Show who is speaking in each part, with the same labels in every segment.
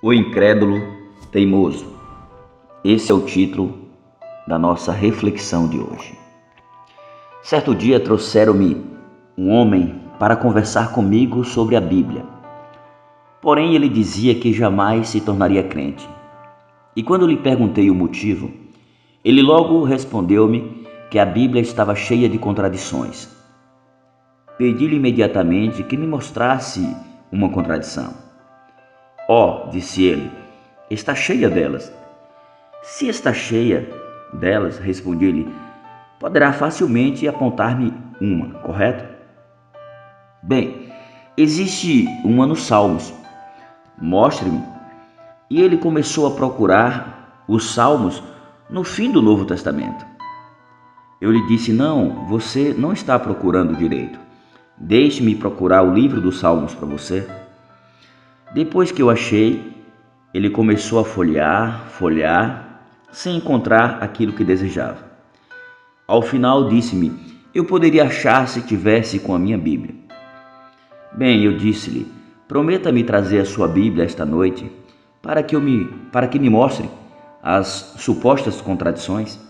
Speaker 1: O incrédulo teimoso. Esse é o título da nossa reflexão de hoje. Certo dia trouxeram-me um homem para conversar comigo sobre a Bíblia. Porém, ele dizia que jamais se tornaria crente. E quando lhe perguntei o motivo, ele logo respondeu-me que a Bíblia estava cheia de contradições. Pedi-lhe imediatamente que me mostrasse uma contradição. Disse ele, está cheia delas. Se está cheia delas, respondi-lhe, poderá facilmente apontar-me uma, correto? Bem, existe uma nos Salmos. Mostre-me. E ele começou a procurar os Salmos no fim do Novo Testamento. Eu lhe disse, não, você não está procurando direito. Deixe-me procurar o livro dos Salmos para você. Depois que eu achei, ele começou a folhear, sem encontrar aquilo que desejava. Ao final disse-me, eu poderia achar se tivesse com a minha Bíblia. Bem, eu disse-lhe, prometa-me trazer a sua Bíblia esta noite, para que me mostre as supostas contradições.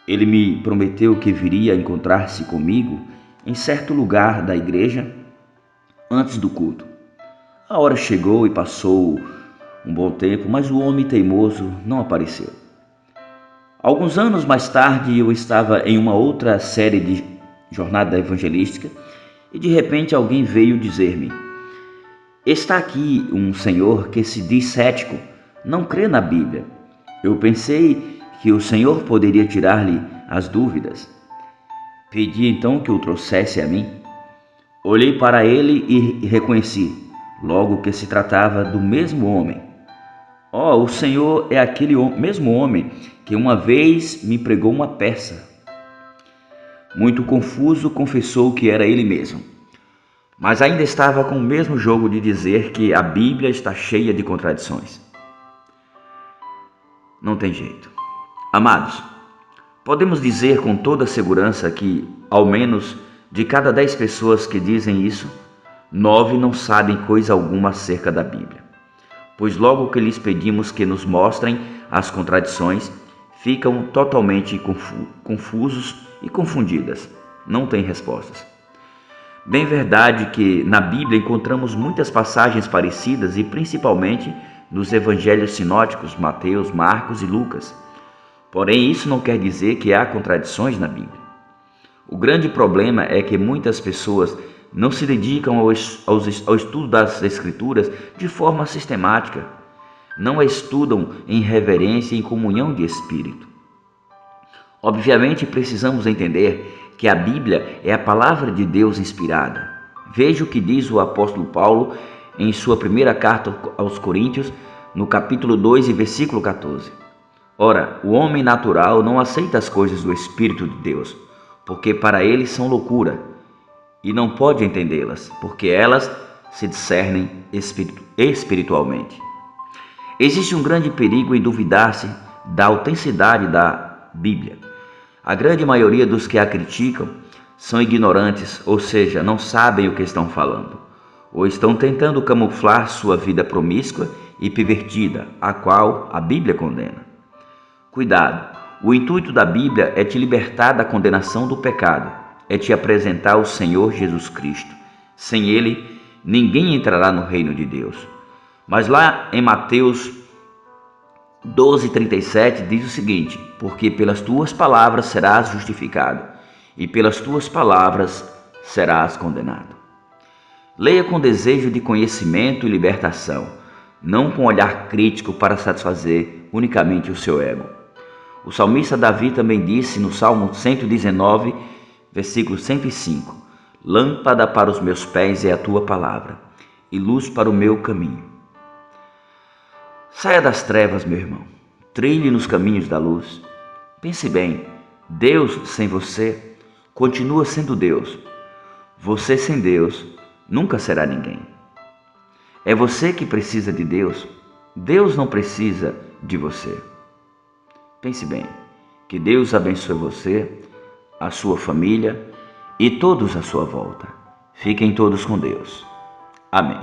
Speaker 1: Ele me prometeu que viria encontrar-se comigo em certo lugar da igreja antes do culto. A hora chegou e passou um bom tempo, mas o homem teimoso não apareceu. Alguns anos mais tarde, eu estava em uma outra série de jornada evangelística e de repente alguém veio dizer-me, está aqui um senhor que se diz cético, não crê na Bíblia. Eu pensei que o Senhor poderia tirar-lhe as dúvidas. Pedi então que o trouxesse a mim. Olhei para ele e reconheci, logo que se tratava do mesmo homem. O Senhor é aquele mesmo homem que uma vez me pregou uma peça. Muito confuso, confessou que era ele mesmo. Mas ainda estava com o mesmo jogo de dizer que a Bíblia está cheia de contradições. Não tem jeito. Amados, podemos dizer com toda segurança que, ao menos de cada 10 pessoas que dizem isso, 9 não sabem coisa alguma acerca da Bíblia, pois logo que lhes pedimos que nos mostrem as contradições, ficam totalmente confusos e confundidas, não têm respostas. Bem verdade que na Bíblia encontramos muitas passagens parecidas e principalmente nos evangelhos sinóticos Mateus, Marcos e Lucas. Porém, isso não quer dizer que há contradições na Bíblia. O grande problema é que muitas pessoas não se dedicam ao estudo das Escrituras de forma sistemática. Não a estudam em reverência e em comunhão de espírito. Obviamente, precisamos entender que a Bíblia é a palavra de Deus inspirada. Veja o que diz o apóstolo Paulo em sua primeira carta aos Coríntios, no capítulo 2 e versículo 14. Ora, o homem natural não aceita as coisas do Espírito de Deus, porque para ele são loucura, e não pode entendê-las, porque elas se discernem espiritualmente. Existe um grande perigo em duvidar-se da autenticidade da Bíblia. A grande maioria dos que a criticam são ignorantes, ou seja, não sabem o que estão falando, ou estão tentando camuflar sua vida promíscua e pervertida, a qual a Bíblia condena. Cuidado! O intuito da Bíblia é te libertar da condenação do pecado, é te apresentar o Senhor Jesus Cristo. Sem Ele, ninguém entrará no reino de Deus. Mas lá em Mateus 12:37 diz o seguinte, porque pelas tuas palavras serás justificado, e pelas tuas palavras serás condenado. Leia com desejo de conhecimento e libertação, não com olhar crítico para satisfazer unicamente o seu ego. O salmista Davi também disse no Salmo 119, versículo 105, lâmpada para os meus pés é a tua palavra, e luz para o meu caminho. Saia das trevas, meu irmão, trilhe nos caminhos da luz. Pense bem, Deus sem você continua sendo Deus. Você sem Deus nunca será ninguém. É você que precisa de Deus, Deus não precisa de você. Pense bem, que Deus abençoe você, a sua família e todos à sua volta. Fiquem todos com Deus. Amém.